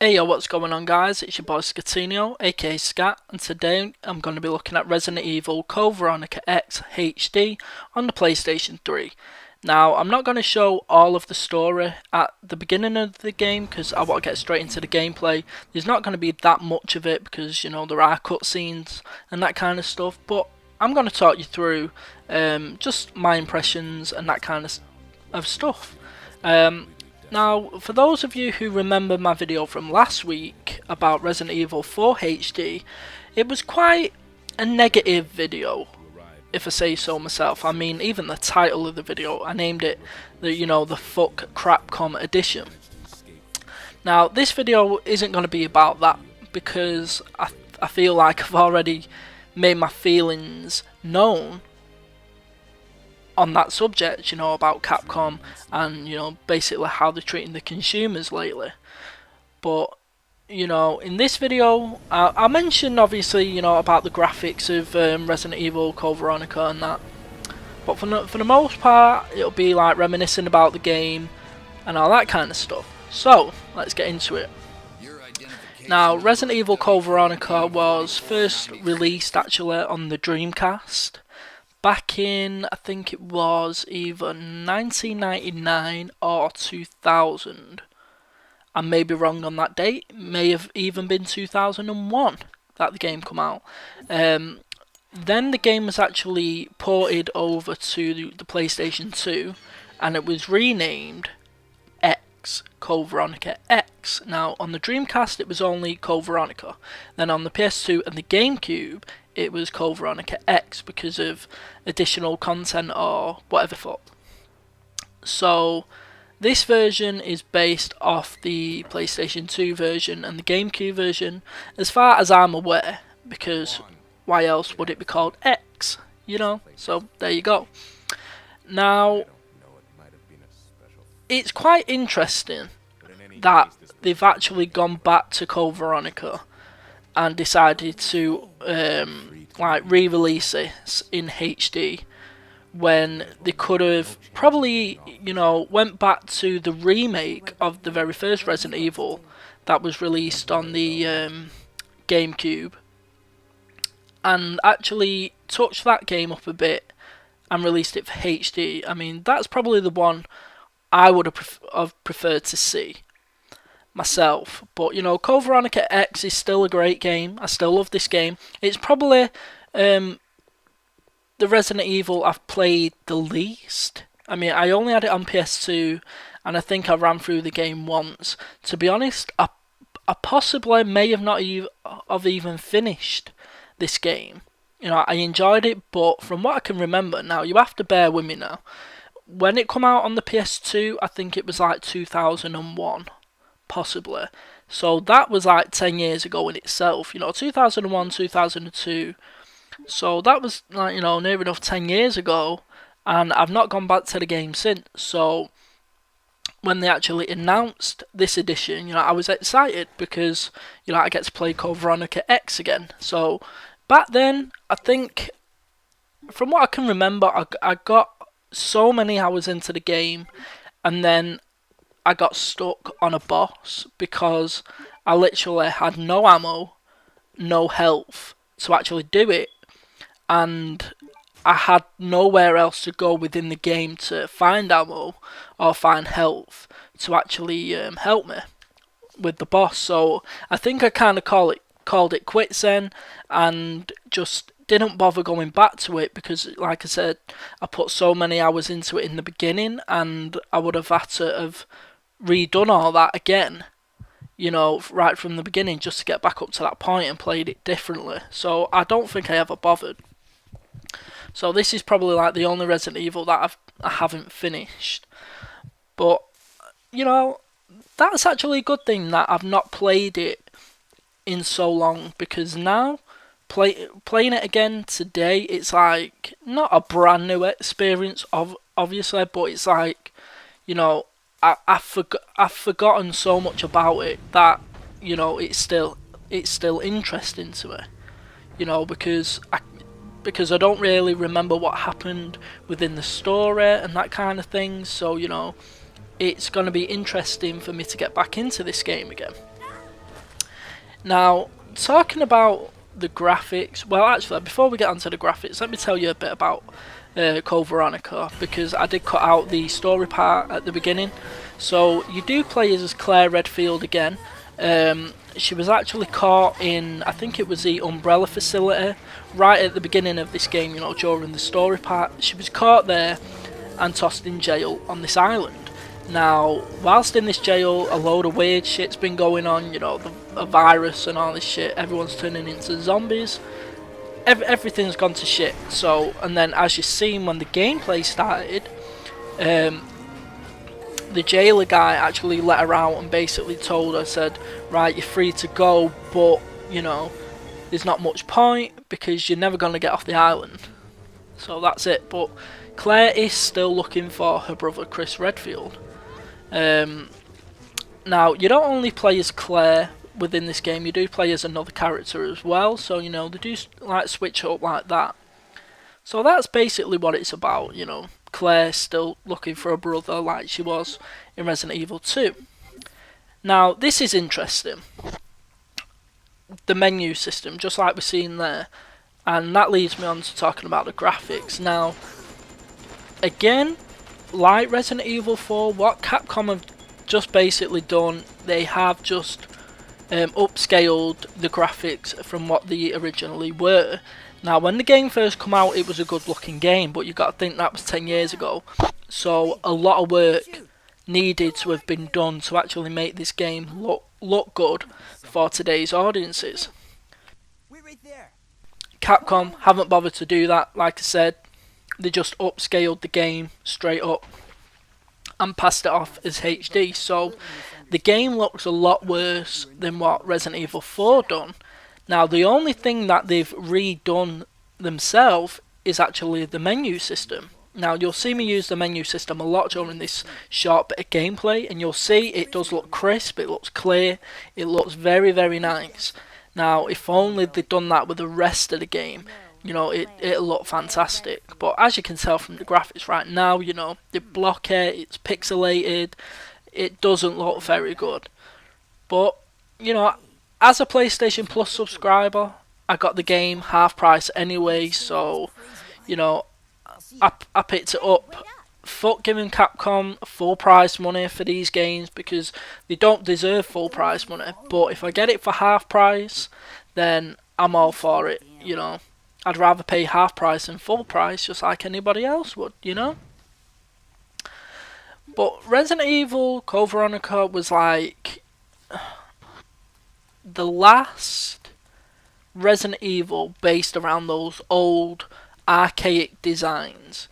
Hey yo, what's going on guys? It's your boy Scatino, aka Scat, and today I'm going to be looking at Resident Evil Code Veronica X HD on the PlayStation 3. Now, I'm not going to show all of the story at the beginning of the game because I want to get straight into the gameplay. There's not going to be that much of it because, you know, there are cutscenes and that kind of stuff, but I'm going to talk you through just my impressions and that kind of stuff. Now, for those of you who remember my video from last week about Resident Evil 4 HD, it was quite a negative video, if I say so myself. I mean, even the title of the video, I named it the Fuck Crapcom Edition. Now, this video isn't going to be about that because I feel like I've already made my feelings known on that subject, you know, about Capcom and, you know, basically how they're treating the consumers lately. But, you know, in this video, I'll mention, obviously, you know, about the graphics of Resident Evil Code Veronica and that. But for the most part, it'll be like reminiscing about the game and all that kind of stuff. So, let's get into it. Now, Resident Evil Code Veronica was first released, actually, on the Dreamcast back in, I think it was either 1999 or 2000. I may be wrong on that date. It may have even been 2001 that the game come out. Then the game was actually ported over to the PlayStation 2 and it was renamed Code Veronica X. Now on the Dreamcast it was only Code Veronica. Then on the PS2 and the GameCube it was Code Veronica X because of additional content or whatever thought. So this version is based off the PlayStation 2 version and the GameCube version as far as I'm aware, because why else would it be called X, you know? So there you go. Now it's quite interesting that they've actually gone back to Code Veronica and decided to like re-release this in HD when they could have probably, you know, went back to the remake of the very first Resident Evil that was released on the GameCube and actually touched that game up a bit and released it for HD. I mean, that's probably the one I would have preferred to see myself. But, you know, Code Veronica X is still a great game. I still love this game. It's probably the Resident Evil I've played the least. I mean, I only had it on PS2 and I think I ran through the game once. To be honest, I possibly may have not even finished this game. You know, I enjoyed it, but from what I can remember, now you have to bear with me now. When it come out on the PS2, I think it was like 2001, possibly. So that was like 10 years ago in itself, you know, 2001, 2002. So that was like, you know, near enough 10 years ago, and I've not gone back to the game since. So when they actually announced this edition, you know, I was excited because, you know, I get to play Code Veronica X again. So back then, I think, from what I can remember, I got so many hours into the game and then I got stuck on a boss because I literally had no ammo, no health to actually do it, and I had nowhere else to go within the game to find ammo or find health to actually help me with the boss. So I think I kind of called it quits then and just didn't bother going back to it because, like I said, I put so many hours into it in the beginning and I would have had to have redone all that again, you know, right from the beginning just to get back up to that point and played it differently. So I don't think I ever bothered. So this is probably like the only Resident Evil that I haven't finished. But, you know, that's actually a good thing that I've not played it in so long, because now playing it again today, it's like not a brand new experience obviously, but it's like, you know, I've forgotten so much about it that, you know, it's still interesting to me, you know, because I don't really remember what happened within the story and that kind of thing. So, you know, it's going to be interesting for me to get back into this game again. Now, talking about the graphics, well, actually, before we get onto the graphics, let me tell you a bit about Code Veronica, because I did cut out the story part at the beginning. So you do play as Claire Redfield again. She was actually caught in, I think it was the Umbrella facility, right at the beginning of this game, you know, during the story part. She was caught there and tossed in jail on this island. Now, whilst in this jail, a load of weird shit's been going on, you know, a virus and all this shit, everyone's turning into zombies, everything's gone to shit. So, and then as you've seen when the gameplay started, the jailer guy actually let her out and basically told her, said, right, you're free to go, but, you know, there's not much point because you're never going to get off the island. So that's it. But Claire is still looking for her brother Chris Redfield. Now, you don't only play as Claire within this game, you do play as another character as well, so, you know, they do like switch up like that. So that's basically what it's about, you know, Claire still looking for a brother like she was in Resident Evil 2. Now, this is interesting. The menu system, just like we're seeing there, and that leads me on to talking about the graphics. Now, again, like Resident Evil 4, what Capcom have just basically done, they have just upscaled the graphics from what they originally were. Now, when the game first came out, it was a good looking game, but you got to think that was 10 years ago. So a lot of work needed to have been done to actually make this game look good for today's audiences. Capcom haven't bothered to do that, like I said. They just upscaled the game straight up and passed it off as HD. So the game looks a lot worse than what Resident Evil 4 done. Now, the only thing that they've redone themselves is actually the menu system. Now, you'll see me use the menu system a lot during this short bit of gameplay, and you'll see it does look crisp, it looks clear, it looks very, very nice. Now, if only they'd done that with the rest of the game, you know, it'll look fantastic. But as you can tell from the graphics right now, you know, they're blocky, it's pixelated, it doesn't look very good. But, you know, as a PlayStation Plus subscriber, I got the game half price anyway, so, you know, I picked it up. Fuck giving Capcom full price money for these games because they don't deserve full price money. But if I get it for half price, then I'm all for it, you know. I'd rather pay half price than full price, just like anybody else would, you know. But Resident Evil Code Veronica was like the last Resident Evil based around those old archaic designs,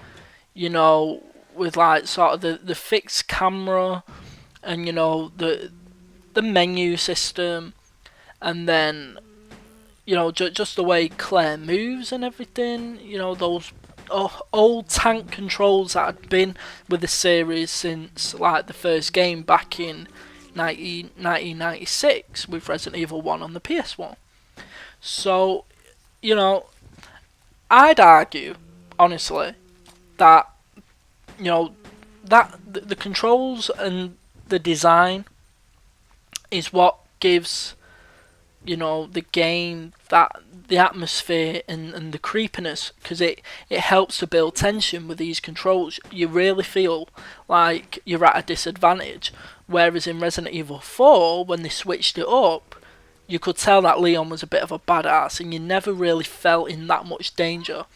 you know, with like sort of the fixed camera and, you know, the menu system, and then, you know, just the way Claire moves and everything, you know, those old tank controls that had been with the series since like the first game back in 1996 with Resident Evil 1 on the PS1. So, you know, I'd argue, honestly, that, you know, that the controls and the design is what gives, you know, the game that the atmosphere and the creepiness, because it helps to build tension with these controls. You really feel like you're at a disadvantage, whereas in Resident Evil 4, when they switched it up, you could tell that Leon was a bit of a badass and you never really felt in that much danger,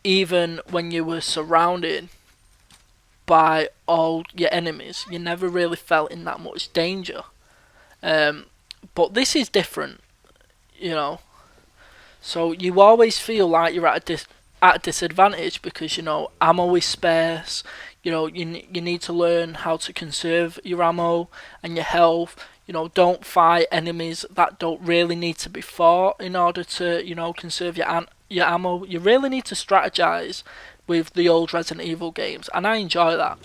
even when you were surrounded by all your enemies. You never really felt in that much danger. But this is different, you know. So you always feel like you're at a disadvantage because, you know, ammo is sparse. You know, you need to learn how to conserve your ammo and your health. You know, don't fight enemies that don't really need to be fought in order to, you know, conserve your ammo. You really need to strategize with the old Resident Evil games, and I enjoy that.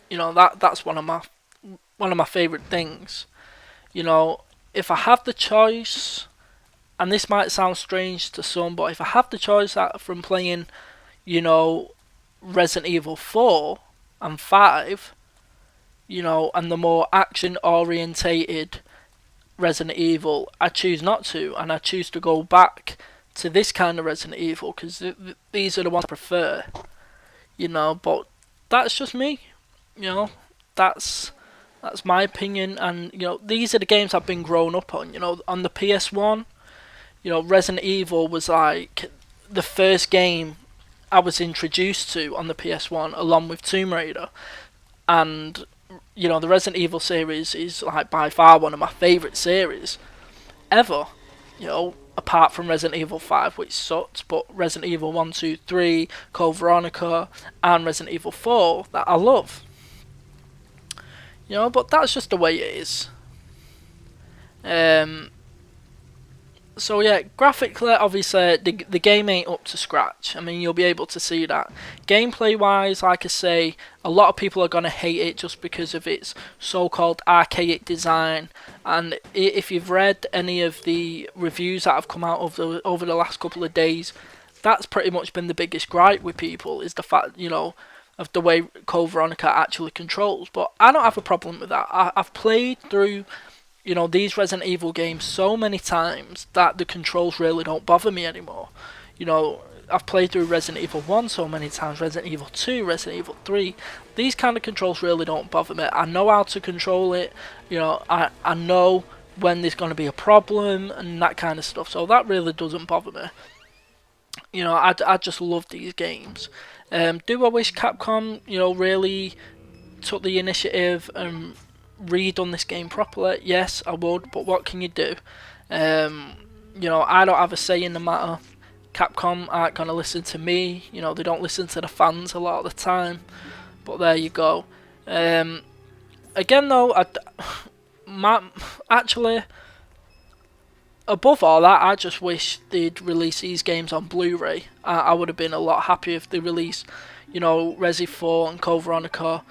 You know, that's one of my favorite things. You know, if I have the choice, and this might sound strange to some, but if I have the choice from playing, you know, Resident Evil 4 and 5, you know, and the more action orientated Resident Evil, I choose not to, and I choose to go back to this kind of Resident Evil because these are the ones I prefer, you know. But that's just me, you know. That's my opinion, and you know, these are the games I've been growing up on. You know, on the PS1, you know, Resident Evil was like the first game I was introduced to on the PS1, along with Tomb Raider, and you know, the Resident Evil series is like by far one of my favourite series ever. You know, apart from Resident Evil 5, which sucked, but Resident Evil 1, 2, 3, Code Veronica, and Resident Evil 4 that I love. You know, but that's just the way it is. So yeah, graphically, obviously, the game ain't up to scratch. I mean, you'll be able to see that. Gameplay-wise, like I say, a lot of people are going to hate it just because of its so-called archaic design. And if you've read any of the reviews that have come out over the last couple of days, that's pretty much been the biggest gripe with people, is the fact, you know, of the way Code Veronica actually controls. But I don't have a problem with that. I've played through, you know, these Resident Evil games so many times that the controls really don't bother me anymore. You know, I've played through Resident Evil 1 so many times, Resident Evil 2, Resident Evil 3. These kind of controls really don't bother me. I know how to control it. You know, I know when there's going to be a problem and that kind of stuff. So that really doesn't bother me. You know, I just love these games. Do I wish Capcom, you know, really took the initiative and redone this game properly? Yes, I would, but what can you do? You know, I don't have a say in the matter. Capcom aren't going to listen to me. You know, they don't listen to the fans a lot of the time. But there you go. Again, though, actually, above all that, I just wish they'd release these games on Blu-ray. I would have been a lot happier if they released, you know, Resi 4 and Code Veronica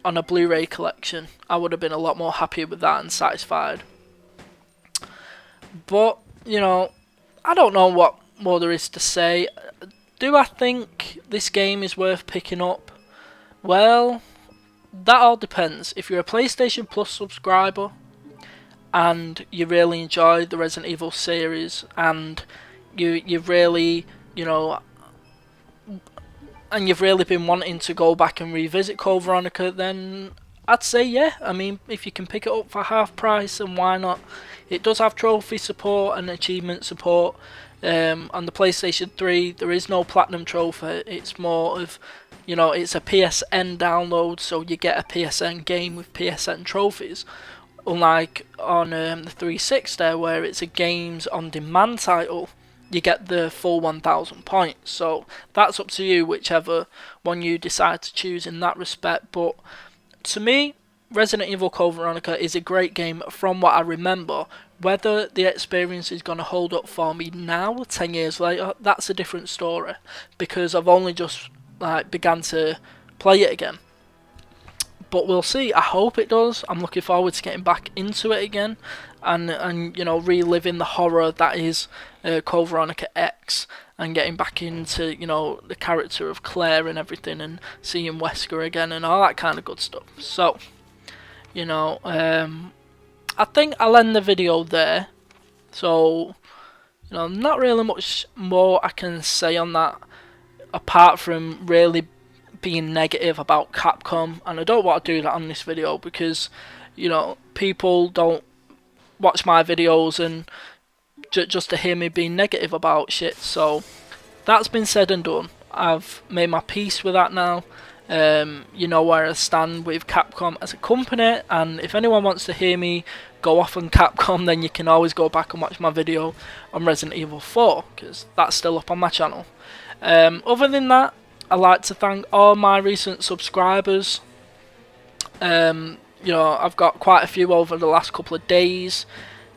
on a Blu-ray collection. I would have been a lot more happier with that and satisfied. But, you know, I don't know what more there is to say. Do I think this game is worth picking up? Well, that all depends. If you're a PlayStation Plus subscriber and you really enjoy the Resident Evil series and you've really, you know, and you've really been wanting to go back and revisit Code Veronica, then I'd say yeah. I mean, if you can pick it up for half price, then why not? It does have trophy support and achievement support. On the PlayStation 3, there is no Platinum Trophy. It's more of, you know, it's a PSN download, so you get a PSN game with PSN trophies. Unlike on the 360, where it's a games on demand title, you get the full 1,000 points. So that's up to you, whichever one you decide to choose in that respect. But to me, Resident Evil Code Veronica is a great game from what I remember. Whether the experience is going to hold up for me now, 10 years later, that's a different story. Because I've only just began to play it again. But we'll see. I hope it does. I'm looking forward to getting back into it again. And you know, reliving the horror that is Code Veronica X. And getting back into, you know, the character of Claire and everything. And seeing Wesker again and all that kind of good stuff. So, you know, I think I'll end the video there. So, you know, not really much more I can say on that. Apart from really being negative about Capcom. And I don't want to do that on this video because, you know, people don't watch my videos and just to hear me being negative about shit. So that's been said and done. I've made my peace with that now. You know where I stand with Capcom as a company, and if anyone wants to hear me go off on Capcom, then you can always go back and watch my video on Resident Evil 4, because that's still up on my channel. Other than that, I'd like to thank all my recent subscribers. You know, I've got quite a few over the last couple of days.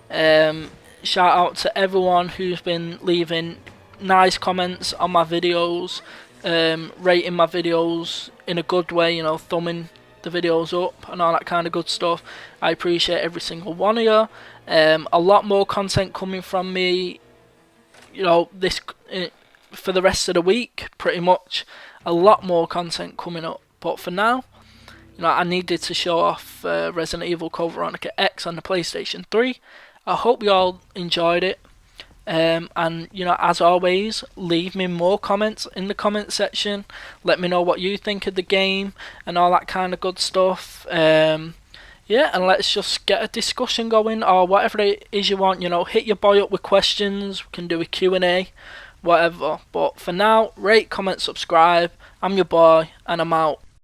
Shout out to everyone who's been leaving nice comments on my videos, rating my videos in a good way, you know, thumbing the videos up and all that kind of good stuff. I appreciate every single one of you. A lot more content coming from me, you know, for the rest of the week, pretty much. A lot more content coming up, but for now, you know, I needed to show off Resident Evil Code Veronica X on the PlayStation 3. I hope you all enjoyed it. And you know, as always, leave me more comments in the comment section. Let me know what you think of the game and all that kind of good stuff. Yeah, and let's just get a discussion going, or whatever it is you want. You know, hit your boy up with questions. We can do a Q&A, whatever. But for now, rate, comment, subscribe. I'm your boy, and I'm out.